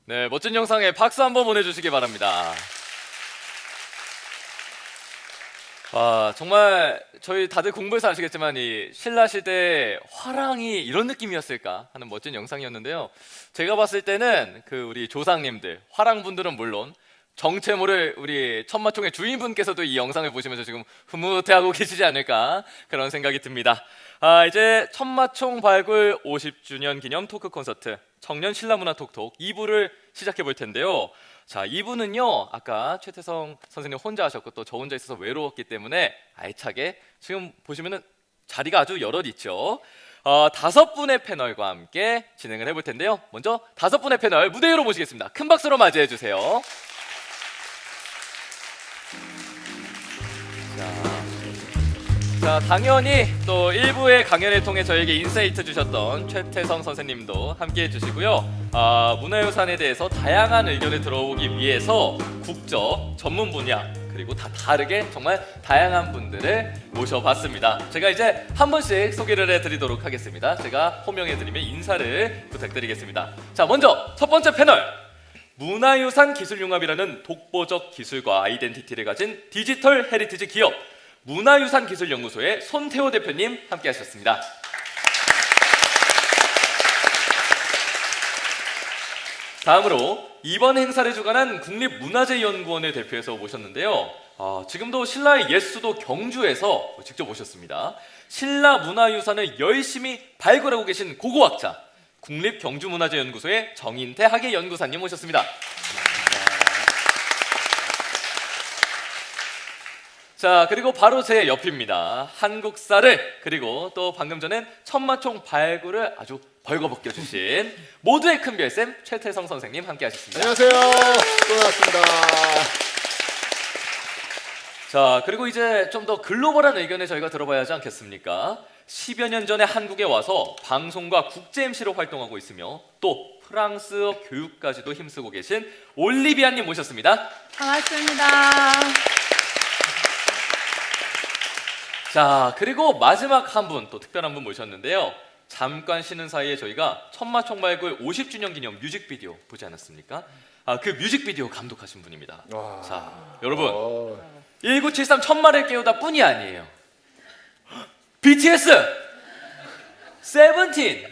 네, 멋진 영상에 박수 한번 보내주시기 바랍니다. 와, 정말 저희 다들 공부해서 아시겠지만 이 신라 시대 화랑이 이런 느낌이었을까 하는 멋진 영상이었는데요. 제가 봤을 때는 우리 조상님들, 화랑분들은 물론 정체 모를 우리 천마총의 주인분께서도 이 영상을 보시면서 지금 흐뭇해하고 계시지 않을까 그런 생각이 듭니다. 이제 천마총 발굴 50주년 기념 토크 콘서트 청년 신라문화 톡톡 2부를 시작해 볼 텐데요. 자, 2부는요 아까 최태성 선생님 혼자 하셨고 또 저 혼자 있어서 외로웠기 때문에 알차게 지금 보시면은 자리가 아주 여럿 있죠. 5분의 패널과 함께 진행을 해볼 텐데요. 먼저 5분의 패널 무대 위로 모시겠습니다. 큰 박수로 맞이해 주세요. 자, 당연히 또 1부의 강연을 통해 저에게 인사이트 주셨던 최태성 선생님도 함께 해주시고요. 문화유산에 대해서 다양한 의견을 들어보기 위해서 국적, 전문 분야 그리고 다 다르게 정말 다양한 분들을 모셔봤습니다. 제가 이제 한 분씩 소개를 해드리도록 하겠습니다. 제가 호명해드리면 인사를 부탁드리겠습니다. 자, 먼저 첫 번째 패널, 문화유산 기술융합이라는 독보적 기술과 아이덴티티를 가진 디지털 헤리티지 기업 문화유산기술연구소의 손태호 대표님 함께 하셨습니다. 다음으로 이번 행사를 주관한 국립문화재연구원을 대표해서 모셨는데요. 지금도 신라의 옛수도 경주에서 직접 오셨습니다. 신라 문화유산을 열심히 발굴하고 계신 고고학자 국립경주문화재연구소의 정인태 학예연구사님 모셨습니다. 자, 그리고 바로 제 옆입니다. 한국사를 그리고 또 방금 전엔 천마총 발굴을 아주 벌거벗겨 주신 모두의 큰 별쌤 최태성 선생님 함께 하셨습니다. 안녕하세요. 또 나왔습니다. 자, 그리고 이제 좀 더 글로벌한 의견을 저희가 들어봐야 하지 않겠습니까? 10여 년 전에 한국에 와서 방송과 국제 MC로 활동하고 있으며 또 프랑스어 교육까지도 힘쓰고 계신 올리비아님 모셨습니다. 반갑습니다. 자, 그리고 마지막 한 분, 또 특별한 분 모셨는데요. 잠깐 쉬는 사이에 저희가 천마총 발굴 50주년 기념 뮤직비디오 보지 않았습니까? 그 뮤직비디오 감독하신 분입니다. 와. 자, 여러분 1973 천마를 깨우다 뿐이 아니에요. BTS, 세븐틴,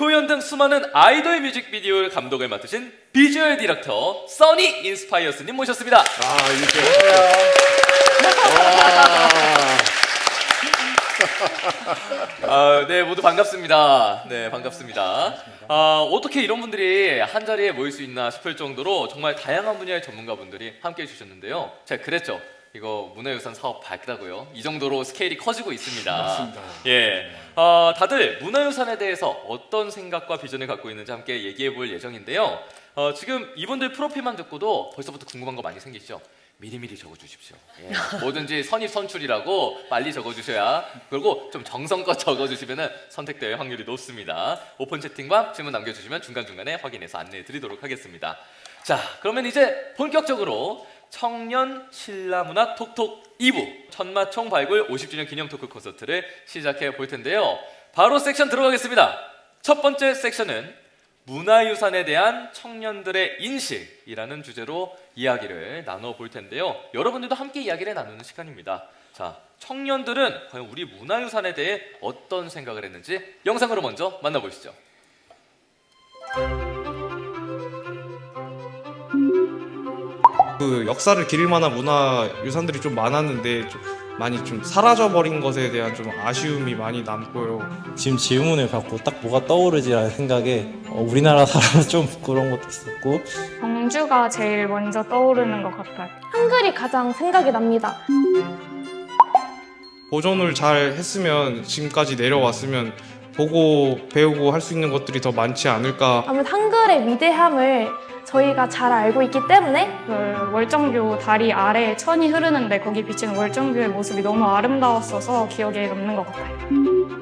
효연 등 수많은 아이돌 뮤직비디오 감독을 맡으신 비주얼 디렉터 써니 인스파이어스님 모셨습니다. 이렇게. 네, 모두 반갑습니다. 네, 반갑습니다. 어떻게 이런 분들이 한 자리에 모일 수 있나 싶을 정도로 정말 다양한 분야의 전문가분들이 함께 해주셨는데요. 제가 그랬죠. 이거 문화유산 사업 밝다고요. 이 정도로 스케일이 커지고 있습니다. 맞습니다. 예, 다들 문화유산에 대해서 어떤 생각과 비전을 갖고 있는지 함께 얘기해 볼 예정인데요. 지금 이분들 프로필만 듣고도 벌써부터 궁금한 거 많이 생기시죠? 미리미리 적어주십시오. 예, 뭐든지 선입선출이라고 빨리 적어주셔야, 그리고 좀 정성껏 적어주시면 선택될 확률이 높습니다. 오픈 채팅방 질문 남겨주시면 중간중간에 확인해서 안내해드리도록 하겠습니다. 자, 그러면 이제 본격적으로 청년 신라문화 톡톡 2부 천마총 발굴 50주년 기념 토크 콘서트를 시작해 볼 텐데요. 바로 섹션 들어가겠습니다. 첫 번째 섹션은 문화유산에 대한 청년들의 인식이라는 주제로 이야기를 나눠볼 텐데요. 여러분들도 함께 이야기를 나누는 시간입니다. 자, 청년들은 과연 우리 문화유산에 대해 어떤 생각을 했는지 영상으로 먼저 만나보시죠. 그 역사를 기릴 만한 문화유산들이 좀 많았는데 많이 좀 사라져버린 것에 대한 좀 아쉬움이 많이 남고요. 지금 질문을 갖고 딱 뭐가 떠오르지라는 생각에 우리나라 사람은 좀 부끄러운 것도 있었고, 경주가 제일 먼저 떠오르는 것 같아요. 한글이 가장 생각이 납니다. 보존을 잘 했으면 지금까지 내려왔으면 보고 배우고 할 수 있는 것들이 더 많지 않을까. 아무래도 한글의 위대함을 저희가 잘 알고 있기 때문에 월정교 다리 아래에 천이 흐르는데 거기 비치는 월정교의 모습이 너무 아름다웠어서 기억에 남는 것 같아요.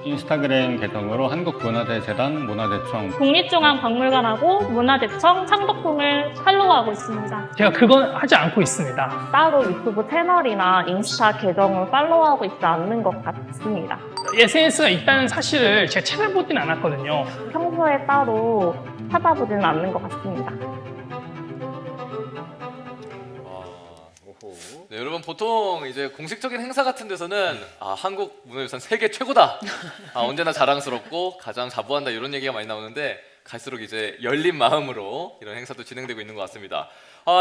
인스타그램 계정으로 한국문화재재단 문화재청 국립중앙박물관하고 문화재청 창덕궁을 팔로우하고 있습니다. 제가 그건 하지 않고 있습니다. 따로 유튜브 채널이나 인스타 계정을 팔로우하고 있지 않는 것 같습니다. SNS가 있다는 사실을 제가 찾아보진 않았거든요. 평소에 따로 찾아보지는 않는 것 같습니다. 오호. 네, 여러분 보통 이제 공식적인 행사 같은 데서는 한국 문화유산 세계 최고다. 언제나 자랑스럽고 가장 자부한다 이런 얘기가 많이 나오는데 갈수록 이제 열린 마음으로 이런 행사도 진행되고 있는 것 같습니다.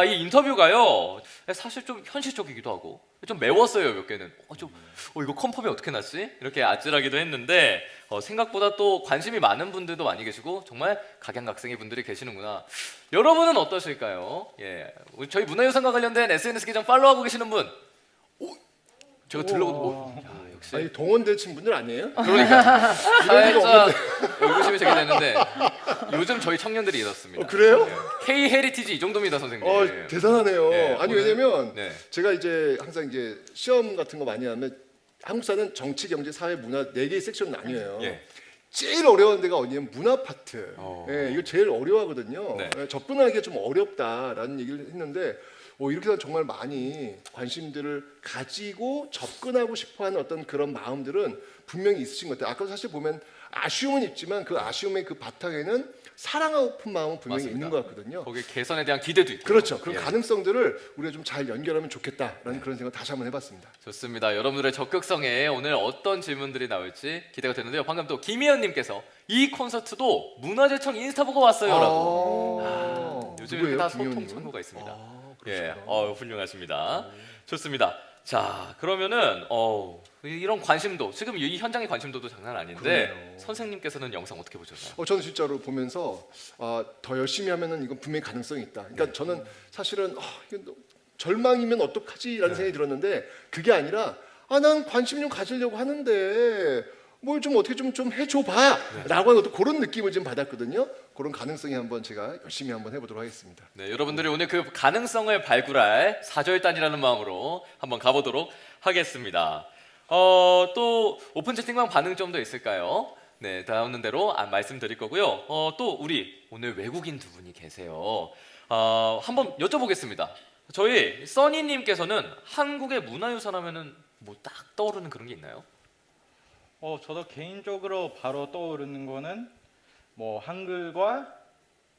이 인터뷰가요 사실 좀 현실적이기도 하고 좀 매웠어요. 몇 개는 이거 컨펌이 어떻게 났지? 이렇게 아찔하기도 했는데 생각보다 또 관심이 많은 분들도 많이 계시고 정말 각양각색의 분들이 계시는구나. 여러분은 어떠실까요? 예, 저희 문화유산과 관련된 SNS 계정 팔로우하고 계시는 분. 제가 들러보고 역시 아니 동원되신 분들 아니에요? 그러니까 살짝 의구심이 제기 되는데 요즘 저희 청년들이 이렇습니다. 그래요? K 헤리티지 이 정도입니다, 선생님. 대단하네요. 네, 아니 오늘- 왜냐면 네. 제가 이제 항상 이제 시험 같은 거 많이 하면 한국사는 정치, 경제, 사회, 문화 4개의 섹션 나뉘어요. 예. 제일 어려운 데가 어디냐면 문화 파트. 어. 예, 이거 제일 어려워하거든요. 네. 예, 접근하기가 좀 어렵다라는 얘기를 했는데 이렇게 해서 정말 많이 관심들을 가지고 접근하고 싶어하는 어떤 그런 마음들은 분명히 있으신 것 같아요. 아까 사실 보면 아쉬움은 있지만 그 아쉬움의 그 바탕에는 사랑하고 싶은 마음은 분명히 맞습니다. 있는 것 같거든요. 거기 개선에 대한 기대도 있고. 그렇죠. 그런 예. 가능성들을 우리가 좀 잘 연결하면 좋겠다라는 그런 생각 다시 한번 해봤습니다. 좋습니다. 여러분들의 적극성에 오늘 어떤 질문들이 나올지 기대가 되는데요. 방금 또 김희연님께서 이 콘서트도 문화재청 인스타 보고 왔어요라고. 요즘 이렇게 누구예요? 다 김희연님은? 소통 창구가 있습니다. 그러시구나. 예, 훌륭하십니다. 좋습니다. 자, 그러면은 이런 관심도 지금 이 현장의 관심도도 장난 아닌데 그러네요. 선생님께서는 영상 어떻게 보셨나요? 저는 진짜로 보면서 더 열심히 하면은 이건 분명히 가능성이 있다. 그러니까 저는 사실은 이건 절망이면 어떡하지라는 생각이 들었는데 그게 아니라 난 관심 좀 가지려고 하는데 뭘 좀 어떻게 좀 해줘봐라고 하는 어떤 그런 느낌을 좀 받았거든요. 그런 가능성이 한번 제가 열심히 한번 해보도록 하겠습니다. 네, 여러분들이 오늘 그 가능성을 발굴할 사절단이라는 마음으로 한번 가보도록 하겠습니다. 또 오픈 채팅방 반응 좀 더 있을까요? 네, 나오는 대로 말씀드릴 거고요. 또 우리 오늘 외국인 두 분이 계세요. 한번 여쭤보겠습니다. 저희 써니님께서는 한국의 문화유산 하면은 뭐 딱 떠오르는 그런 게 있나요? 저도 개인적으로 바로 떠오르는 거는 뭐 한글과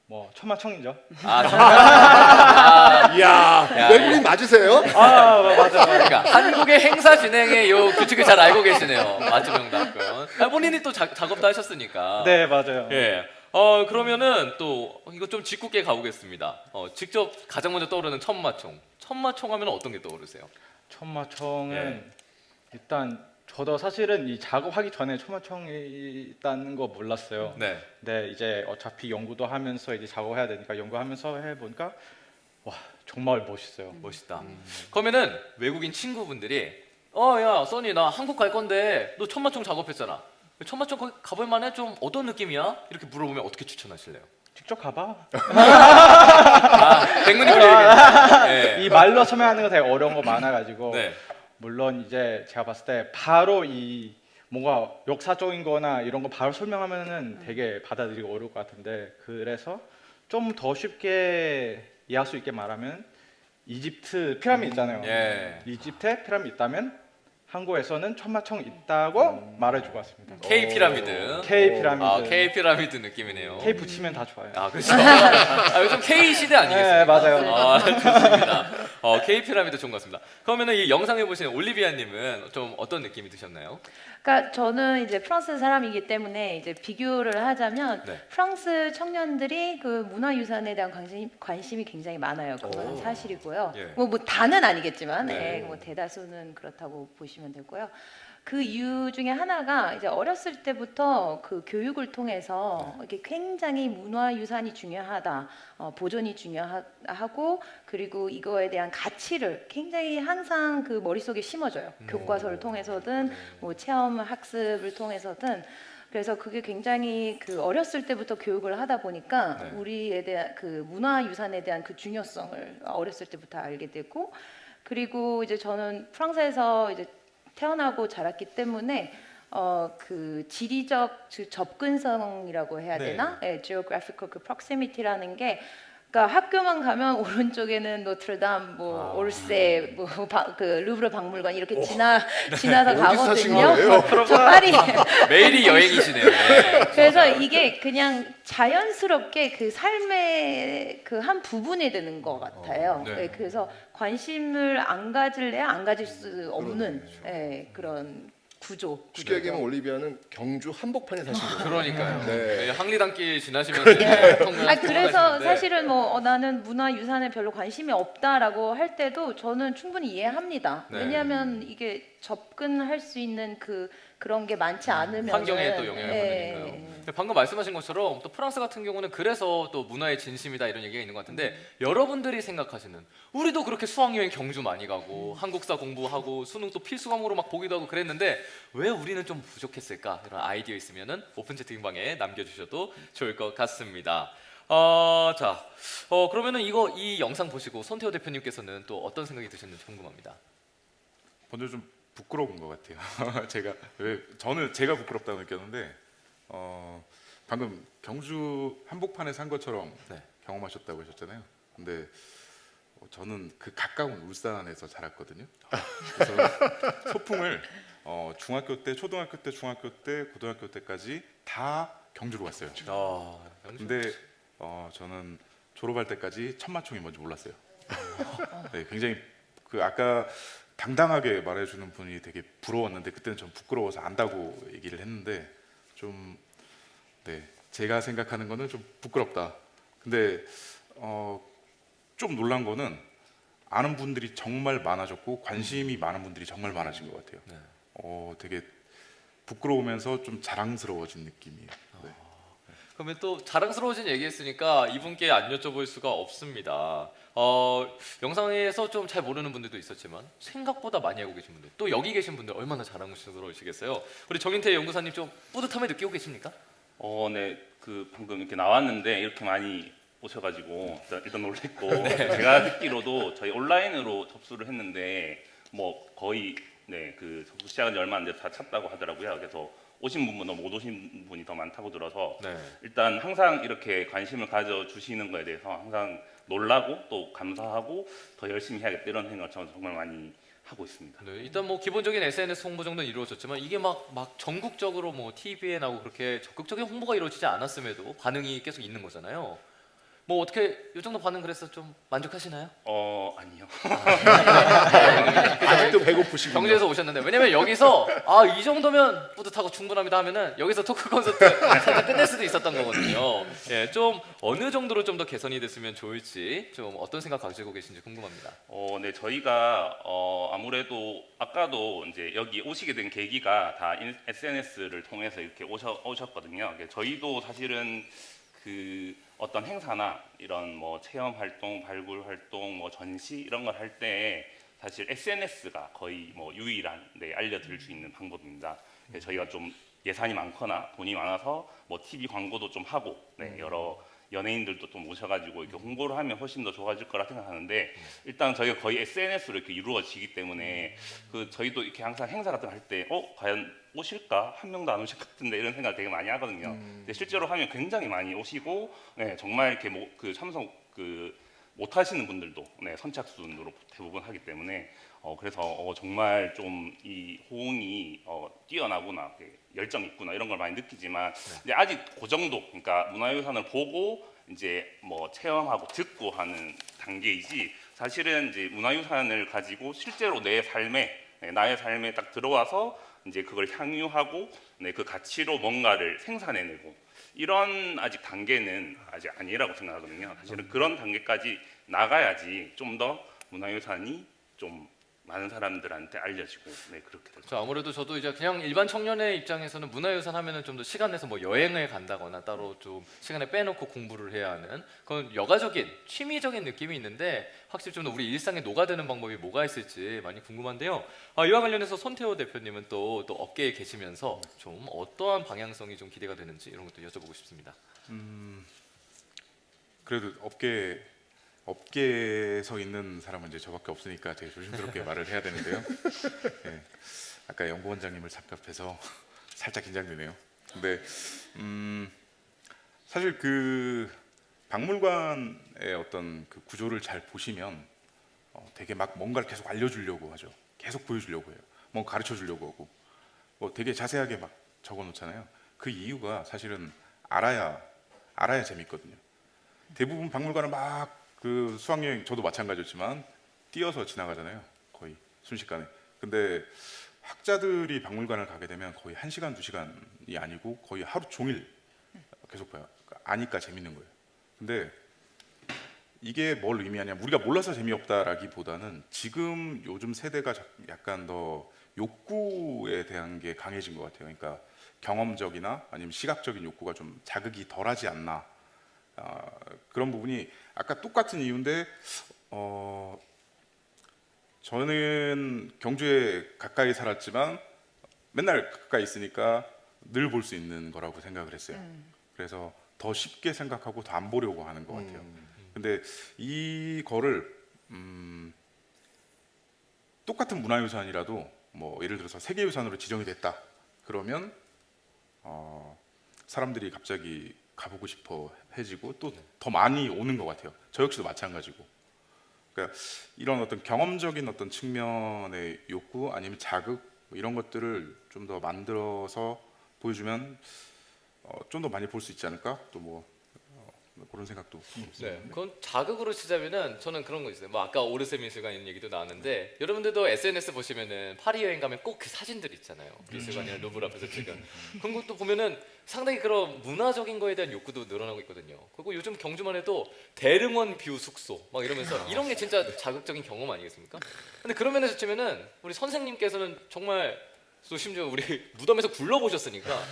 뭐 천마청이죠. 이야, 야, 외국인 맞으세요? 맞아요. 그러니까 한국의 행사 진행의 요 규칙을 잘 알고 계시네요. 맞죠, 정답은. 본인이 또 작업도 하셨으니까. 네, 맞아요. 예. 그러면은 또 이거 좀 짓궂게 가보겠습니다. 직접 가장 먼저 떠오르는 천마총. 천마총 하면 어떤 게 떠오르세요? 천마청은 일단 저도 사실은 이 작업하기 전에 천마청이 있다는 거 몰랐어요. 네. 근데 이제 어차피 연구도 하면서 이제 작업해야 되니까 연구하면서 해보니까 와 정말 멋있어요. 멋있다. 그러면은 외국인 친구분들이 야 써니 나 한국 갈 건데 너 천마총 작업했잖아. 천마총 거기 가볼 만해? 좀 어떤 느낌이야? 이렇게 물어보면 어떻게 추천하실래요? 직접 가봐. 백문이 불여일견. 이 말로 설명하는 거 되게 어려운 거 많아가지고 네. 물론 이제 제가 봤을 때 바로 이 뭔가 역사적인 거나 이런 거 바로 설명하면은 되게 받아들이기 어려울 것 같은데 그래서 좀 더 쉽게 이해할 수 있게 말하면 이집트 피라미드 있잖아요. 예. 이집트에 피라미드 있다면 한국에서는 천마청 있다고 말해주고 왔습니다. K 피라미드. K 피라미드. K 피라미드 느낌이네요. K 붙이면 다 좋아요. 그렇죠. 요즘 K 시대 아니겠습니까? 네, 맞아요. 좋습니다. K 피라미드 좋은 것 같습니다. 그러면은 이 영상에 보시는 올리비아님은 좀 어떤 느낌이 드셨나요? 그러니까 저는 이제 프랑스 사람이기 때문에 이제 비교를 하자면 네. 프랑스 청년들이 그 문화유산에 대한 관심이 굉장히 많아요. 그건 사실이고요. 예. 뭐 다는 아니겠지만 네. 뭐 대다수는 그렇다고 보시면 되고요. 그 이유 중에 하나가 이제 어렸을 때부터 그 교육을 통해서 이게 굉장히 문화유산이 중요하다, 보존이 중요하고 그리고 이거에 대한 가치를 굉장히 항상 그 머릿속에 심어줘요. 교과서를 통해서든 뭐 체험 학습을 통해서든. 그래서 그게 굉장히 그 어렸을 때부터 교육을 하다 보니까 네. 우리에 대한 그 문화유산에 대한 그 중요성을 어렸을 때부터 알게 되고 그리고 이제 저는 프랑스에서 이제 태어나고 자랐기 때문에 그 지리적 접근성이라고 해야 되나? geographical 그 proximity라는 게 그러니까 학교만 가면 오른쪽에는 노트르담, 뭐 올세, 그 루브르 박물관 이렇게 지나서 어디 사신 가거든요. 거예요? 저 파리. 매일이 여행이시네요. 네. 그래서 이게 그냥 자연스럽게 그 삶의 그 한 부분이 되는 것 같아요. 네. 네, 그래서 관심을 안 가질래야 안 가질 수 없는 그런 구조. 쉽게 얘기하면 올리비아는 경주 한복판에 사신 거예요. 그러니까요. 네. 네, 항리단길 지나시면서 이제 그래서 사실은 뭐 나는 문화유산에 별로 관심이 없다라고 할 때도 저는 충분히 이해합니다. 네. 왜냐하면 이게 접근할 수 있는 그런 게 많지 않으면 환경에 또 영향을 받으니까요. 방금 말씀하신 것처럼 또 프랑스 같은 경우는 그래서 또 문화의 진심이다 이런 얘기가 있는 것 같은데 여러분들이 생각하시는 우리도 그렇게 수학여행 경주 많이 가고 한국사 공부하고 수능 또 필수 과목으로 막 보기도 하고 그랬는데 왜 우리는 좀 부족했을까 이런 아이디어 있으면은 오픈 채팅방에 남겨주셔도 좋을 것 같습니다. 그러면은 이 영상 보시고 손태호 대표님께서는 또 어떤 생각이 드셨는지 궁금합니다. 먼저 좀 부끄러운 것 같아요. 제가 부끄럽다고 느꼈는데 방금 경주 한복판에 산 것처럼 네. 경험하셨다고 하셨잖아요. 근데 저는 그 가까운 울산에서 자랐거든요. 그래서 소풍을 중학교 때, 초등학교 때, 중학교 때, 고등학교 때까지 다 경주로 갔어요. 근데 저는 졸업할 때까지 천마총이 뭔지 몰랐어요. 네, 굉장히 아까 당당하게 말해주는 분이 되게 부러웠는데 그때는 좀 부끄러워서 안다고 얘기를 했는데 제가 생각하는 거는 좀 부끄럽다. 근데 좀 놀란 거는 아는 분들이 정말 많아졌고 관심이 많은 분들이 정말 많아진 것 같아요. 네. 되게 부끄러우면서 좀 자랑스러워진 느낌이에요. 네. 그러면 또 자랑스러워진 얘기했으니까 이분께 안 여쭤볼 수가 없습니다. 영상에서 좀 잘 모르는 분들도 있었지만 생각보다 많이 알고 계신 분들 또 여기 계신 분들 얼마나 자랑스러우시겠어요. 우리 정인태 연구사님 좀 뿌듯함을 느끼고 계십니까? 네, 방금 이렇게 나왔는데 이렇게 많이 오셔가지고 일단 놀랬고 제가 듣기로도 저희 온라인으로 접수를 했는데 뭐 거의 접수 시작한 지 얼마 안 돼서 다 찼다고 하더라고요. 그래서 오신 분보다 못 오신 분이 더 많다고 들어서 일단 항상 이렇게 관심을 가져주시는 거에 대해서 항상 놀라고 또 감사하고 더 열심히 해야겠다 이런 생각을 저는 정말 많이 하고 있습니다. 네, 일단 뭐 기본적인 SNS 홍보 정도는 이루어졌지만 이게 막 전국적으로 뭐 TV에 나오고 그렇게 적극적인 홍보가 이루어지지 않았음에도 반응이 계속 있는 거잖아요. 뭐 어떻게 이 정도 반응 그래서 좀 만족하시나요? 아니요. 아직도 배고프시군요. 경주에서 오셨는데 왜냐면 여기서 이 정도면 뿌듯하고 충분합니다 하면은 여기서 토크 콘서트 살짝 끝낼 수도 있었던 거거든요. 예, 좀 어느 정도로 좀 더 개선이 됐으면 좋을지 좀 어떤 생각 가지고 계신지 궁금합니다. 네, 저희가 아무래도 아까도 이제 여기 오시게 된 계기가 다 SNS를 통해서 이렇게 오셨거든요. 저희도 사실은 어떤 행사나 이런 뭐 체험 활동, 발굴 활동, 뭐 전시 이런 걸 할 때 사실 SNS가 거의 뭐 유일한 알려드릴 수 있는 방법입니다. 저희가 좀 예산이 많거나 돈이 많아서 뭐 TV 광고도 좀 하고 여러 연예인들도 좀 오셔가지고 이렇게 홍보를 하면 훨씬 더 좋아질 거라 생각하는데 일단 저희가 거의 SNS로 이렇게 이루어지기 때문에 저희도 이렇게 항상 행사 같은 거 할 때 과연 오실까? 한 명도 안 오실 것 같은데 이런 생각을 되게 많이 하거든요. 근데 실제로 하면 굉장히 많이 오시고 정말 이렇게 참석 못 하시는 분들도 선착순으로 대부분 하기 때문에 그래서 정말 좀 이 호응이 뛰어나구나, 열정이 있구나 이런 걸 많이 느끼지만 근데 아직 그 정도, 그러니까 문화유산을 보고 이제 뭐 체험하고 듣고 하는 단계이지 사실은 이제 문화유산을 가지고 실제로 나의 삶에 딱 들어와서 이제 그걸 향유하고 그 가치로 뭔가를 생산해내고 이런 아직 단계는 아직 아니라고 생각하거든요. 사실은 그런 단계까지 나가야지 좀 더 문화유산이 좀 많은 사람들한테 알려지고 그렇게 될 거예요. 아무래도 저도 이제 그냥 일반 청년의 입장에서는 문화유산 하면은 좀 더 시간 내서 뭐 여행을 간다거나 따로 좀 시간에 빼놓고 공부를 해야 하는 그런 여가적인 취미적인 느낌이 있는데 확실히 좀 더 우리 일상에 녹아드는 방법이 뭐가 있을지 많이 궁금한데요. 이와 관련해서 손태호 대표님은 또 업계에 계시면서 좀 어떠한 방향성이 좀 기대가 되는지 이런 것도 여쭤보고 싶습니다. 그래도 업계에서 있는 사람은 이제 저밖에 없으니까 되게 조심스럽게 말을 해야 되는데요. 아까 연구원장님을 잠깐 살짝 긴장되네요. 근데 사실 박물관의 어떤 그 구조를 잘 보시면 되게 막 뭔가를 계속 알려주려고 하죠. 계속 보여주려고 해요. 뭔가 가르쳐 주려고 하고 뭐 되게 자세하게 막 적어 놓잖아요. 그 이유가 사실은 알아야 재밌거든요. 대부분 박물관을 막 그 수학여행 저도 마찬가지였지만 뛰어서 지나가잖아요. 거의 순식간에. 근데 학자들이 박물관을 가게 되면 거의 1시간, 2시간이 아니고 거의 하루 종일 계속 봐요. 아니까 재밌는 거예요. 근데 이게 뭘 의미하냐? 우리가 몰라서 재미없다라기보다는 지금 요즘 세대가 약간 더 욕구에 대한 게 강해진 것 같아요. 그러니까 경험적이나 아니면 시각적인 욕구가 좀 자극이 덜하지 않나. 그런 부분이 아까 똑같은 이유인데 저는 경주에 가까이 살았지만 맨날 가까이 있으니까 늘 볼 수 있는 거라고 생각을 했어요. 그래서 더 쉽게 생각하고 더 안 보려고 하는 것 같아요. 근데 이거를 똑같은 문화유산이라도 뭐 예를 들어서 세계유산으로 지정이 됐다 그러면 사람들이 갑자기 가보고 싶어 해지고 또 더 많이 오는 것 같아요. 저 역시도 마찬가지고. 그러니까 이런 어떤 경험적인 어떤 측면의 욕구 아니면 자극 뭐 이런 것들을 좀 더 만들어서 보여주면 좀 더 많이 볼 수 있지 않을까? 또 뭐 그런 생각도. 네, 그건 자극으로 치자면은 저는 그런 거 있어요. 뭐 아까 오르세 미술관 이런 얘기도 나왔는데 여러분들도 SNS 보시면은 파리 여행 가면 꼭 그 사진들 있잖아요. 미술관이나 루브르 앞에서 찍은 그런 것도 보면은 상당히 그런 문화적인 거에 대한 욕구도 늘어나고 있거든요. 그리고 요즘 경주만 해도 대릉원 뷰 숙소 막 이러면서 이런 게 진짜 자극적인 경험 아니겠습니까? 근데 그런 면에서 치면은 우리 선생님께서는 정말 또 심지어 우리 무덤에서 굴러보셨으니까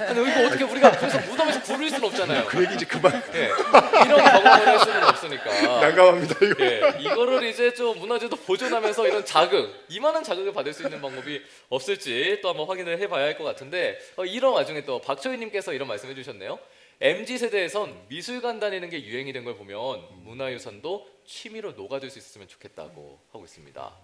근데 이거 어떻게 우리가 그래서 무덤에서 굴릴 수는 없잖아요. 그 얘기 이제 그만. 예, 이런 경험을 할 수는 없으니까 난감합니다 이거. 예, 이거를 이제 좀 문화재도 보존하면서 이런 자극, 이만한 자극을 받을 수 있는 방법이 없을지 또 한번 확인을 해봐야 할 것 같은데 이런 와중에 또 박초희님께서 이런 말씀해 주셨네요. MZ 세대에선 미술관 다니는 게 유행이 된 걸 보면 문화유산도 취미로 녹아들 수 있었으면 좋겠다고 하고 있습니다.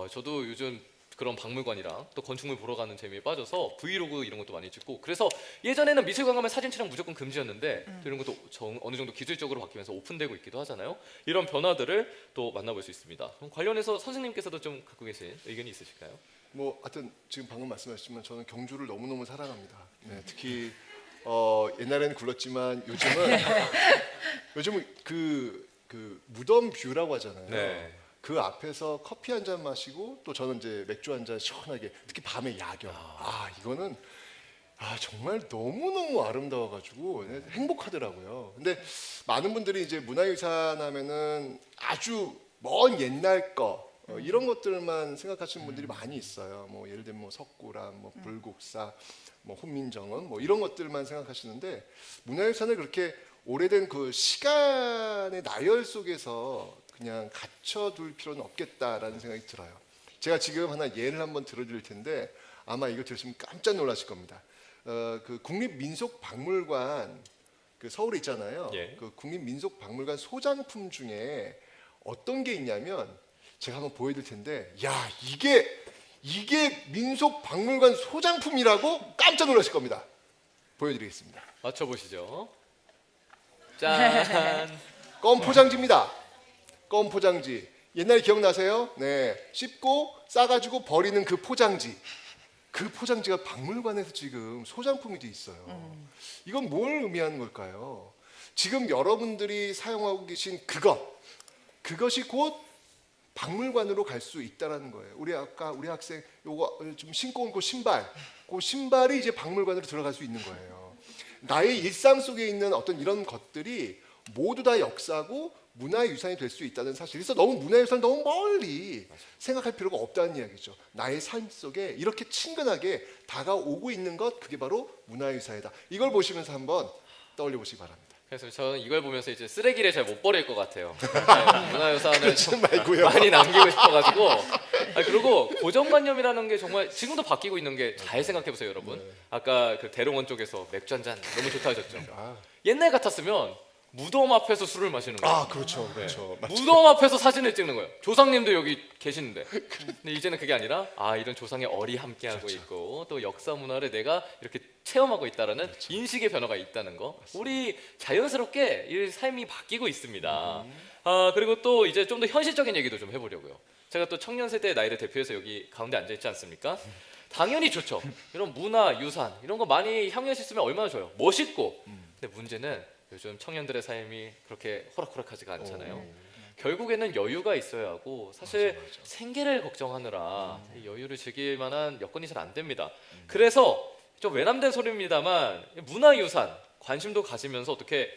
저도 요즘 그런 박물관이랑 또 건축물 보러 가는 재미에 빠져서 브이로그 이런 것도 많이 찍고 그래서 예전에는 미술관 가면 사진 촬영 무조건 금지였는데 또 이런 것도 어느 정도 기술적으로 바뀌면서 오픈되고 있기도 하잖아요. 이런 변화들을 또 만나볼 수 있습니다. 그럼 관련해서 선생님께서도 좀 갖고 계신 의견이 있으실까요? 뭐 하여튼 지금 방금 말씀하셨지만 저는 경주를 너무너무 사랑합니다. 네, 특히 옛날에는 굴렀지만 요즘은 그 무덤 뷰라고 하잖아요. 네. 그 앞에서 커피 한 잔 마시고 또 저는 이제 맥주 한 잔 시원하게 특히 밤에 야경. 이거는 정말 너무너무 아름다워가지고 행복하더라고요. 근데 많은 분들이 이제 문화유산 하면은 아주 먼 옛날 거 이런 것들만 생각하시는 분들이 많이 있어요. 뭐 예를 들면 뭐 석굴암, 뭐 불국사, 뭐 훈민정음 뭐 이런 것들만 생각하시는데 문화유산을 그렇게 오래된 그 시간의 나열 속에서 그냥 갇혀둘 필요는 없겠다라는 생각이 들어요. 제가 지금 하나 예를 한번 들어드릴 텐데 아마 이거 들으시면 깜짝 놀라실 겁니다. 그 국립민속박물관 그 서울에 있잖아요. 예. 그 국립민속박물관 소장품 중에 어떤 게 있냐면 제가 한번 보여드릴 텐데 이게 민속박물관 소장품이라고 깜짝 놀라실 겁니다. 보여드리겠습니다. 맞춰보시죠. 짠. 껌 포장지입니다. 껌 포장지. 옛날에 기억나세요? 네. 씹고 싸가지고 버리는 그 포장지. 그 포장지가 박물관에서 지금 소장품이 돼 있어요. 이건 뭘 의미하는 걸까요? 지금 여러분들이 사용하고 계신 그것이 곧 박물관으로 갈 수 있다라는 거예요. 우리 학생 요거 좀 신고 온 그 신발이 이제 박물관으로 들어갈 수 있는 거예요. 나의 일상 속에 있는 어떤 이런 것들이 모두 다 역사고 문화유산이 될 수 있다는 사실. 그래서 너무 문화유산을 너무 멀리 생각할 필요가 없다는 이야기죠. 나의 삶 속에 이렇게 친근하게 다가오고 있는 것, 그게 바로 문화유산이다. 이걸 보시면서 한번 떠올려 보시기 바랍니다. 그래서 저는 이걸 보면서 이제 쓰레기를 잘 못 버릴 것 같아요. 문화유산을 그러지 말고요. 많이 남기고 싶어가지고. 그리고 고정관념이라는 게 정말 지금도 바뀌고 있는 게 잘 생각해 보세요, 여러분. 아까 그 대롱원 쪽에서 맥주 한 잔 너무 좋다 하셨죠. 옛날 같았으면 무덤 앞에서 술을 마시는 거예요. 아 그렇죠, 그렇죠. 맞죠. 무덤 앞에서 사진을 찍는 거예요. 조상님도 여기 계시는데. 근데 이제는 그게 아니라 이런 조상의 얼이 함께하고 그렇죠. 있고 또 역사 문화를 내가 이렇게 체험하고 있다라는 그렇죠. 인식의 변화가 있다는 거. 우리 자연스럽게 이 삶이 바뀌고 있습니다. 그리고 또 이제 좀 더 현실적인 얘기도 좀 해보려고요. 제가 또 청년 세대의 나이를 대표해서 여기 가운데 앉아 있지 않습니까? 당연히 좋죠. 이런 문화, 유산 이런 거 많이 향유하셨으면 얼마나 좋아요. 멋있고. 근데 문제는 요즘 청년들의 삶이 그렇게 호락호락하지가 않잖아요. 결국에는 여유가 있어야 하고 사실 맞아. 생계를 걱정하느라 이 여유를 즐길 만한 여건이 잘 안 됩니다. 그래서 좀 외람된 소리입니다만 문화유산 관심도 가지면서 어떻게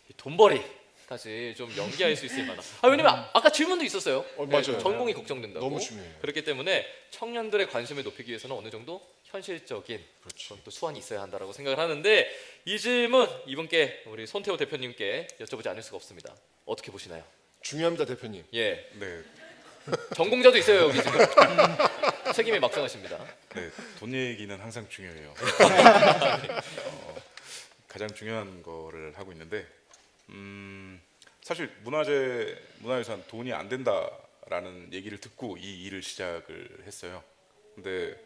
이 돈벌이까지 좀 연기할 수 있을 만한. 왜냐면 아까 질문도 있었어요. 맞아요. 전공이 걱정된다고. 너무 중요해요. 그렇기 때문에 청년들의 관심을 높이기 위해서는 어느 정도 현실적인 그런 또 수완이 있어야 한다라고 생각을 하는데 이 질문 이분께 우리 손태호 대표님께 여쭤보지 않을 수가 없습니다. 어떻게 보시나요? 중요합니다, 대표님. 예, 네, 전공자도 있어요 여기 지금. 책임이 막중하십니다. 네, 돈 얘기는 항상 중요해요. 가장 중요한 거를 하고 있는데 사실 문화유산 돈이 안 된다라는 얘기를 듣고 이 일을 시작을 했어요. 근데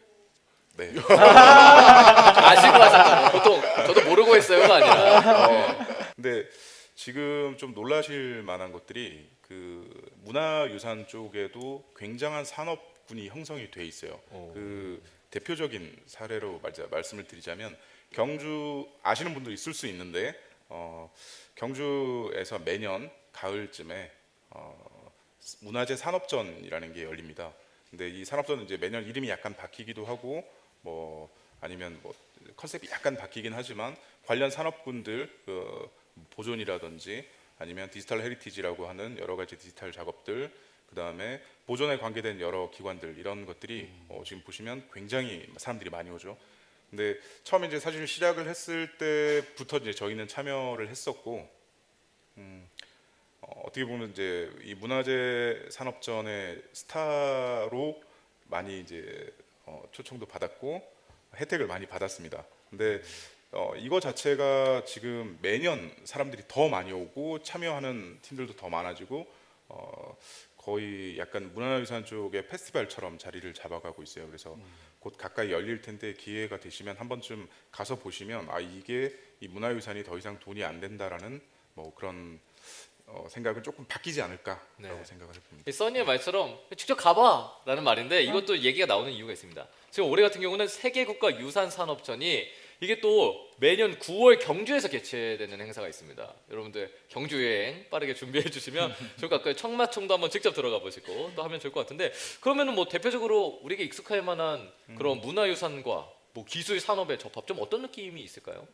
네. 아시고 하셨다. 보통 저도 모르고 했어요가 아니라. 근데 지금 좀 놀라실 만한 것들이 그 문화유산 쪽에도 굉장한 산업군이 형성이 돼 있어요. 그 대표적인 사례로 말씀을 드리자면 경주 아시는 분도 있을 수 있는데 경주에서 매년 가을쯤에 문화재 산업전이라는 게 열립니다. 근데 이 산업전은 이제 매년 이름이 약간 바뀌기도 하고 뭐 아니면 뭐 컨셉이 약간 바뀌긴 하지만 관련 산업군들 보존이라든지 아니면 디지털 헤리티지라고 하는 여러 가지 디지털 작업들, 그 다음에 보존에 관계된 여러 기관들 이런 것들이 지금 보시면 굉장히 사람들이 많이 오죠. 근데 처음에 이제 사실 시작을 했을 때부터 이제 저희는 참여를 했었고, 어떻게 보면 이제 이 문화재 산업전의 스타로 많이 이제 초청도 받았고 혜택을 많이 받았습니다. 근데 이거 자체가 지금 매년 사람들이 더 많이 오고 참여하는 팀들도 더 많아지고 거의 약간 문화유산 쪽의 페스티벌처럼 자리를 잡아가고 있어요. 그래서 곧 가까이 열릴 텐데 기회가 되시면 한 번쯤 가서 보시면 이게 이 문화유산이 더 이상 돈이 안 된다라는 뭐 그런 생각은 조금 바뀌지 않을까라고 생각을 해봅니다. 써니의 말처럼 직접 가봐라는 말인데 이것도 얘기가 나오는 이유가 있습니다. 지금 올해 같은 경우는 세계국가 유산산업전이 이게 또 매년 9월 경주에서 개최되는 행사가 있습니다. 여러분들 경주 여행 빠르게 준비해 주시면 좋을 것 같고요. 청마총도 한번 직접 들어가 보시고 또 하면 좋을 것 같은데 그러면은 뭐 대표적으로 우리에게 익숙할 만한 그런 문화유산과 뭐 기술 산업의 접합 좀 어떤 느낌이 있을까요?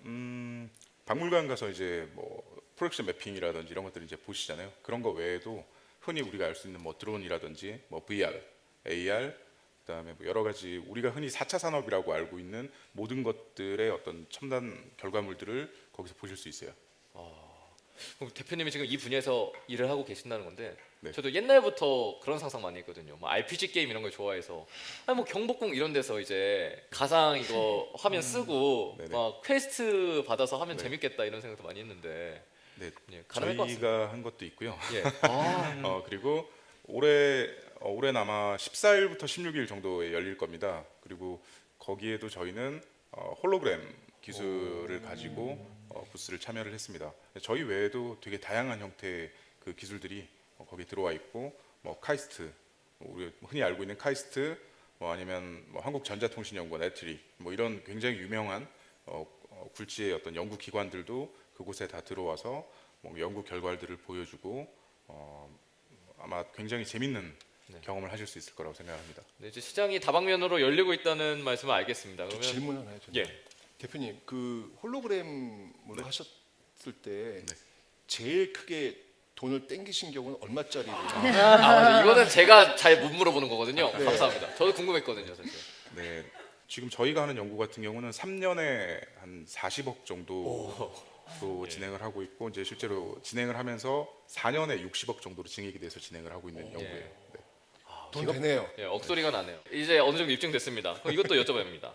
박물관 가서 이제 뭐 프로젝션 매핑이라든지 이런 것들 이제 보시잖아요. 그런 거 외에도 흔히 우리가 알 수 있는 뭐 드론이라든지 뭐 VR, AR, 그다음에 뭐 여러 가지 우리가 흔히 4차 산업이라고 알고 있는 모든 것들의 어떤 첨단 결과물들을 거기서 보실 수 있어요. 그럼 대표님이 지금 이 분야에서 일을 하고 계신다는 건데 네. 저도 옛날부터 그런 상상 많이 했거든요. 뭐 RPG 게임 이런 걸 좋아해서 뭐 경복궁 이런 데서 이제 가상 이거 화면 쓰고 네네. 막 퀘스트 받아서 하면 네. 재밌겠다 이런 생각도 많이 했는데 네, 가능할 것 같습니다. 저희가 한 것도 있고요. 예. 그리고 올해는 아마 14일부터 16일 정도에 열릴 겁니다. 그리고 거기에도 저희는 홀로그램 기술을 가지고 부스를 참여를 했습니다. 저희 외에도 되게 다양한 형태의 그 기술들이 거기에 들어와 있고 뭐 카이스트, 우리 흔히 알고 있는 카이스트, 뭐 아니면 뭐 한국전자통신연구원 에트리, 뭐 이런 굉장히 유명한 굴지의 어떤 연구 기관들도 그곳에 다 들어와서 뭐 연구 결과들을 보여주고 아마 굉장히 재밌는 경험을 하실 수 있을 거라고 생각합니다. 네, 이제 시장이 다방면으로 열리고 있다는 말씀을 알겠습니다. 저 그러면 질문 하나 해도 돼요? 대표님 그 홀로그램으로 하셨을 때 제일 크게 돈을 땡기신 경우는 얼마짜리로? 맞아. 이거는 제가 잘 못 물어보는 거거든요. 네. 감사합니다. 저도 궁금했거든요, 사실. 네, 지금 저희가 하는 연구 같은 경우는 3년에 한 40억 정도로 진행을 하고 있고 이제 실제로 진행을 하면서 4년에 60억 정도로 증액이 돼서 진행을 하고 있는 연구예요. 네. 돈 되네요. 예, 억소리가 나네요. 이제 어느 정도 입증됐습니다. 그럼 이것도 여쭤봐야 합니다.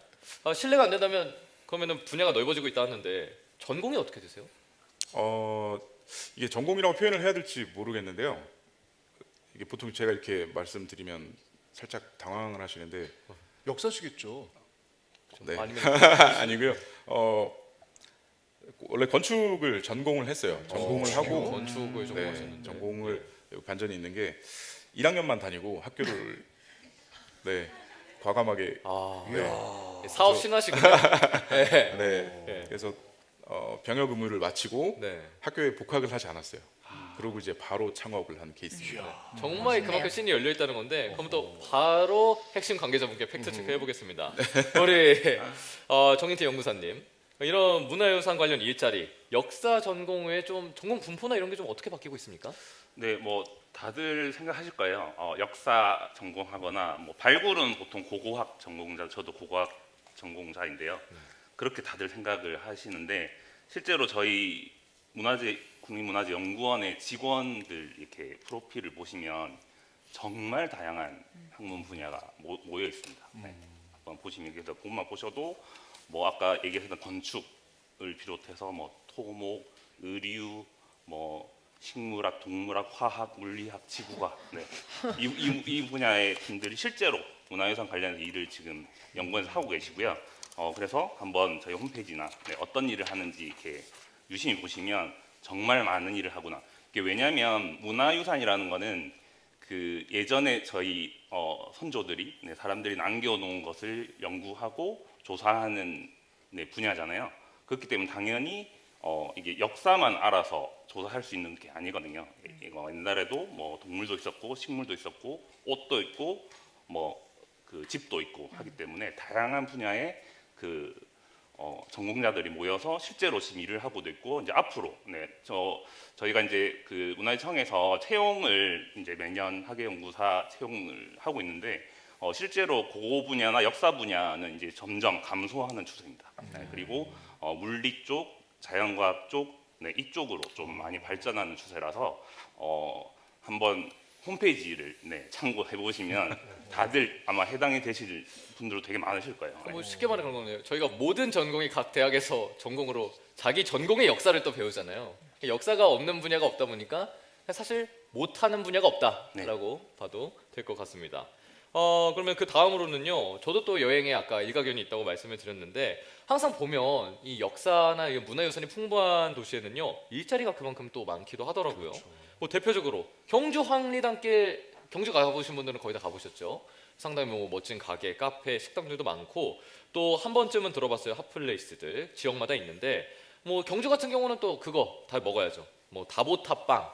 실례가 안 된다면 그러면은 분야가 넓어지고 있다 하는데 전공이 어떻게 되세요? 이게 전공이라고 표현을 해야 될지 모르겠는데요. 이게 보통 제가 이렇게 말씀드리면 살짝 당황을 하시는데 역사시겠죠. 네. 아니면 아니고요. 원래 건축을 전공을 했어요. 전공을 하고 건축을 네, 전공하셨는데 전공을 반전이 있는 게 1학년만 다니고 학교를 네, 과감하게 네, 사업 신화시군요. 네. 네. 네. 그래서 병역 의무를 마치고 네. 학교에 복학을 하지 않았어요. 그러고 이제 바로 창업을 한 케이스입니다. 정말 그만큼 신이 열려 있다는 건데 그럼 또 바로 핵심 관계자분께 팩트 체크 해보겠습니다. 우리 정인태 연구사님, 이런 문화유산 관련 일자리, 역사 전공 외에 좀 전공 분포나 이런 게 좀 어떻게 바뀌고 있습니까? 네, 뭐 다들 생각하실 거예요. 역사 전공하거나 뭐 발굴은 보통 고고학 전공자, 저도 고고학 전공자인데요. 그렇게 다들 생각을 하시는데 실제로 저희 국립문화재연구원의 직원들 이렇게 프로필을 보시면 정말 다양한 학문 분야가 모여 있습니다. 네. 한번 보시면 그래서 본만 보셔도 뭐 아까 얘기했던 건축을 비롯해서 뭐 토목, 의류, 뭐 식물학, 동물학, 화학, 물리학, 지구과학, 네. 이 분야의 분들이 실제로 문화유산 관련 일을 지금 연구원에서 하고 계시고요. 그래서 한번 저희 홈페이지나 어떤 일을 하는지 이렇게 유심히 보시면 정말 많은 일을 하구나. 이게 왜냐하면 문화유산이라는 거는 그 예전에 저희 선조들이 사람들이 남겨놓은 것을 연구하고 조사하는 분야잖아요. 그렇기 때문에 당연히 이게 역사만 알아서 조사할 수 있는 게 아니거든요. 이거 옛날에도 뭐 동물도 있었고 식물도 있었고 옷도 있고 뭐 그 집도 있고 하기 때문에 다양한 분야의 그 전공자들이 모여서 실제로 지금 일을 하고도 있고 이제 앞으로 저희가 이제 그 문화유산청에서 채용을 이제 매년 학예연구사 채용을 하고 있는데 실제로 그 분야나 역사 분야는 이제 점점 감소하는 추세입니다. 그리고 물리 쪽, 자연과학 쪽 이쪽으로 좀 많이 발전하는 추세라서 한번 홈페이지를 참고해 보시면 다들 아마 해당이 되실 분들도 되게 많으실 거예요. 뭐 쉽게 말해 그런 거네요. 저희가 모든 전공이 각 대학에서 전공으로 자기 전공의 역사를 또 배우잖아요. 역사가 없는 분야가 없다 보니까 사실 못하는 분야가 없다라고 봐도 될 것 같습니다. 그러면 그 다음으로는요. 저도 또 여행에 아까 일가견이 있다고 말씀을 드렸는데 항상 보면 이 역사나 이 문화유산이 풍부한 도시에는요. 일자리가 그만큼 또 많기도 하더라고요. 뭐 대표적으로 경주 황리단길, 경주 가보신 분들은 거의 다 가보셨죠. 상당히 뭐 멋진 가게, 카페, 식당들도 많고 또 한 번쯤은 들어봤어요. 핫플레이스들 지역마다 있는데 뭐 경주 같은 경우는 또 그거 다 먹어야죠. 뭐 다보탑빵,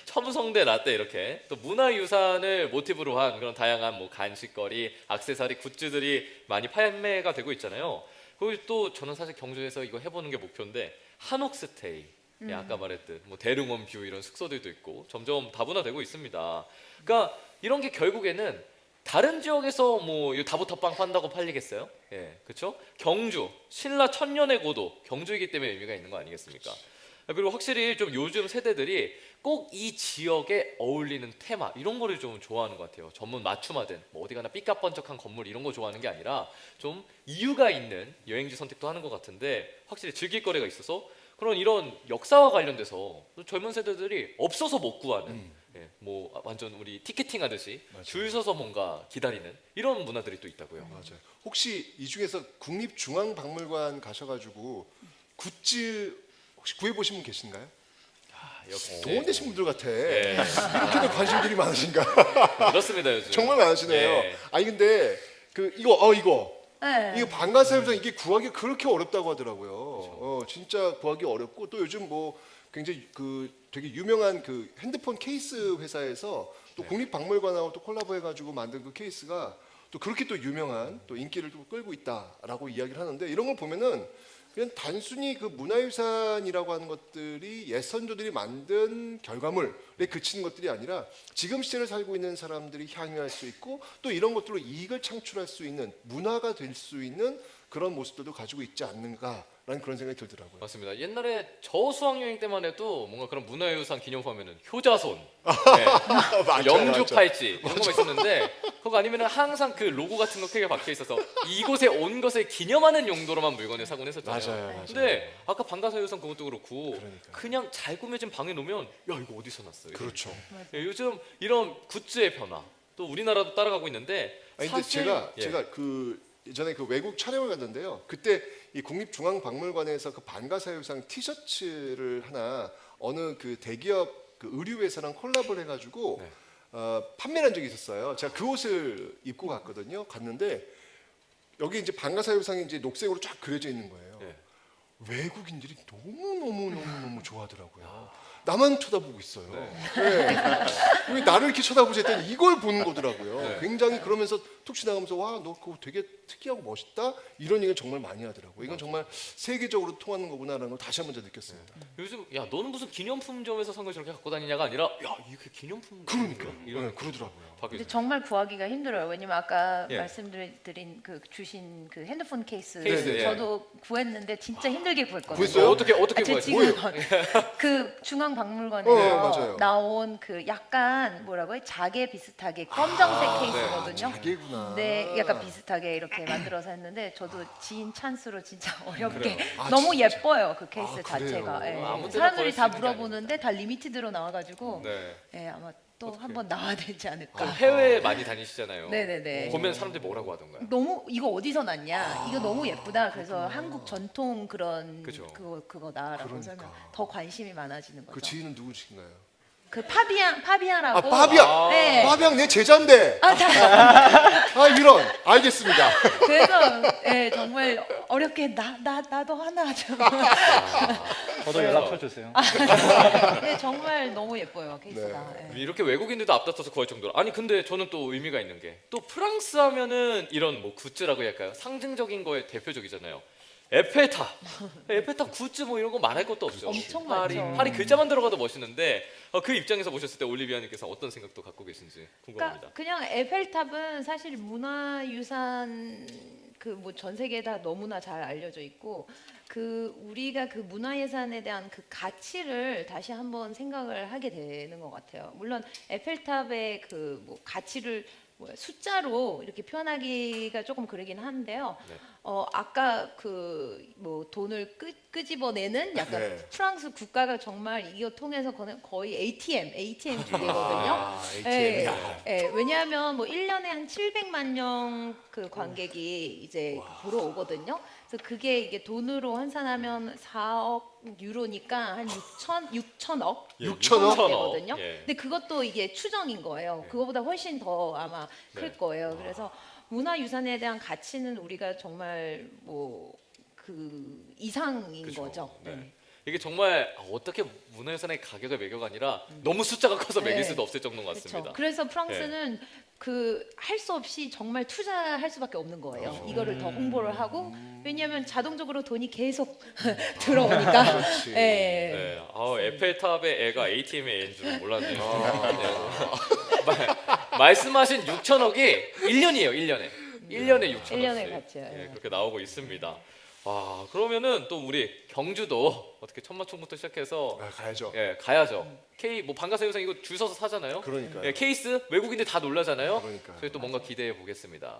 첨성대 라떼 이렇게 또 문화유산을 모티브로 한 그런 다양한 뭐 간식거리, 액세서리, 굿즈들이 많이 판매가 되고 있잖아요. 그리고 또 저는 사실 경주에서 이거 해보는 게 목표인데 한옥스테이, 아까 말했듯 뭐 대릉원 뷰 이런 숙소들도 있고 점점 다문화되고 있습니다. 그러니까 이런 게 결국에는 다른 지역에서 뭐 다보탑빵 판다고 팔리겠어요? 그렇죠? 경주, 신라 천년의 고도 경주이기 때문에 의미가 있는 거 아니겠습니까? 그리고 확실히 좀 요즘 세대들이 꼭 이 지역에 어울리는 테마 이런 거를 좀 좋아하는 것 같아요. 전문 맞춤화된 뭐 어디 가나 삐까뻔쩍한 건물 이런 거 좋아하는 게 아니라 좀 이유가 있는 여행지 선택도 하는 것 같은데 확실히 즐길 거리가 있어서 그런 이런 역사와 관련돼서 젊은 세대들이 없어서 못 구하는 뭐 완전 우리 티켓팅 하듯이 줄 서서 뭔가 기다리는 이런 문화들이 또 있다고요. 맞아요. 혹시 이 중에서 국립중앙박물관 가셔가지고 굿즈 혹시 구해보신 분 계신가요? 역시 동원 되신 분들 같아. 이렇게도 관심들이 많으신가? 그렇습니다. 요즘 정말 많으시네요. 아니 근데 이거 방가사유산 이게 구하기 그렇게 어렵다고 하더라고요. 진짜 구하기 어렵고 또 요즘 뭐 굉장히 그 되게 유명한 그 핸드폰 케이스 회사에서 또 국립박물관하고 또 콜라보해가지고 만든 그 케이스가 또 그렇게 또 유명한 또 인기를 또 끌고 있다라고 이야기를 하는데 이런 걸 보면은 그냥 단순히 그 문화유산이라고 하는 것들이 옛 선조들이 만든 결과물에 그치는 것들이 아니라 지금 시대를 살고 있는 사람들이 향유할 수 있고 또 이런 것들로 이익을 창출할 수 있는 문화가 될 수 있는 그런 모습들도 가지고 있지 않는가라는 라는 그런 생각이 들더라고요. 맞습니다. 옛날에 저 수학여행 때만 해도 뭔가 그런 문화유산 기념품하면은 효자손, 네, 영주 팔찌 이런 거 있었는데 그거 아니면은 항상 그 로고 같은 거 크게 박혀 있어서 이곳에 온 것을 기념하는 용도로만 물건을 사곤 했었잖아요. 맞아요. 근데 아까 방가사유산 그것도 그렇고 그러니까요. 그냥 잘 꾸며진 방에 놓으면 야 이거 어디서 났어요? 그렇죠. 예, 요즘 이런 굿즈의 변화 또 우리나라도 따라가고 있는데 아니, 근데 사실 제가 그 예전에 그 외국 촬영을 갔는데요. 그때 이 국립중앙박물관에서 그 반가사유상 티셔츠를 하나 어느 그 대기업 그 의류회사랑 콜라보를 해가지고 네. 판매를 한 적이 있었어요. 제가 그 옷을 입고 갔거든요. 갔는데 여기 이제 반가사유상이 이제 녹색으로 쫙 그려져 있는 거예요. 네. 외국인들이 너무 좋아하더라고요. 나만 쳐다보고 있어요. 네. 네. 왜 나를 이렇게 쳐다보지 했더니 이걸 보는 거더라고요. 네. 굉장히 그러면서 툭 지나가면서 와, 너 그거 되게 특이하고 멋있다 이런 얘기를 정말 많이 하더라고요. 이건 정말 세계적으로 통하는 거구나라는 걸 다시 한번 느꼈습니다. 요즘 야 너는 무슨 기념품점에서 산 걸 저렇게 갖고 다니냐가 아니라 야 이게 기념품 그러니까요. 이런 네, 그러더라고요. 근데 정말 구하기가 힘들어요. 왜냐면 아까 예. 말씀드린 그 주신 그 핸드폰 케이스, 케이스, 예. 저도 구했는데 진짜 힘들게 구했거든요. 구했어요? 어떻게 제 구하지? 지금 그 중앙박물관에서 맞아요. 나온 그 약간 뭐라고 해 자개 비슷하게 검정색 케이스거든요. 자개구나. 네, 약간 비슷하게 이렇게 만들어서 했는데 저도 지인 찬스로 진짜 어렵게 아, 너무 진짜? 예뻐요 그 케이스 아, 자체가. 그래요? 예. 아무 데나 사람들이 구할 다 수 있는 게 물어보는데 다 리미티드로 나와가지고 네. 예, 아마 또 한번 나와야 되지 않을까. 해외 많이 다니시잖아요. 네네네. 보면 사람들이 뭐라고 하던가요? 너무 이거 어디서 났냐? 이거 너무 예쁘다. 그래서 한국 전통 그런 그죠. 그거다라고 그러니까. 설명. 더 관심이 많아지는 거죠. 그 지인은 누구신가요? 그 파비앙라고. 아, 파비앙. 네. 파비앙 내 제자인데. 아, 아, 이런. 알겠습니다. 그래서 예, 정말 어렵게 나도 하나 좀. 저도 연락처 주세요. 네, 정말 너무 예뻐요 케이스가. 예. 이렇게 외국인들도 앞다퉈서 구할 정도로 아니 근데 저는 또 의미가 있는 게 또 프랑스 하면은 이런 뭐 굿즈라고 해야 할까요? 상징적인 거에 대표적이잖아요. 에펠탑, 에펠탑 굿즈 뭐 이런 거 말할 것도 없죠. 엄청 파리, 많죠. 파리 글자만 들어가도 멋있는데 그 입장에서 보셨을 때 올리비아님께서 어떤 생각도 갖고 계신지 궁금합니다. 그러니까 그냥 에펠탑은 사실 문화유산 그 뭐 전 세계에 다 너무나 잘 알려져 있고 그 우리가 그 문화예산에 대한 그 가치를 다시 한번 생각을 하게 되는 것 같아요. 물론 에펠탑의 그 뭐 가치를 숫자로 이렇게 표현하기가 조금 그러긴 한데요. 네. 아까 그 뭐 돈을 끄집어내는 약간 네. 프랑스 국가가 정말 이거 통해서 거의 ATM 주제거든요. 아, ATM. 왜냐하면 뭐 1년에 한 700만 명 그 관객이 이제 보러 오거든요. 그래서 그게 이게 돈으로 환산하면 4억 유로니까 한 6천억 예, 6천억? 되거든요. 예. 근데 그것도 이게 추정인 거예요. 그거보다 훨씬 더 아마 클 네. 거예요. 그래서 문화유산에 대한 가치는 우리가 정말 뭐 그 이상인 그죠. 거죠. 네. 네. 이게 정말 어떻게 문화유산의 가격을 매겨가 아니라 너무 숫자가 커서 매길 네. 수도 없을 정도인 것 같습니다. 그렇죠. 그래서 프랑스는 그 할 수 없이 정말 투자할 수밖에 없는 거예요. 그렇죠. 이거를 더 홍보를 하고 왜냐하면 자동적으로 돈이 계속 들어오니까. 그렇지. 예. 네. 에펠탑의 애가 ATM의 애인 줄은 몰랐네요. 네. 말씀하신 6천억이 1년이에요. 1년에 6천억. 1년에 갔죠. 예, 그렇게 나오고 있습니다. 와, 그러면은 또 우리 경주도 어떻게 천마총부터 시작해서 아, 가야죠. 예, 가야죠. 뭐 방가사유상 이거 줄 서서 사잖아요. 그러니까요. 예, 케이스 외국인들 다 놀라잖아요. 그러니까요. 저희 또 뭔가 기대해 보겠습니다.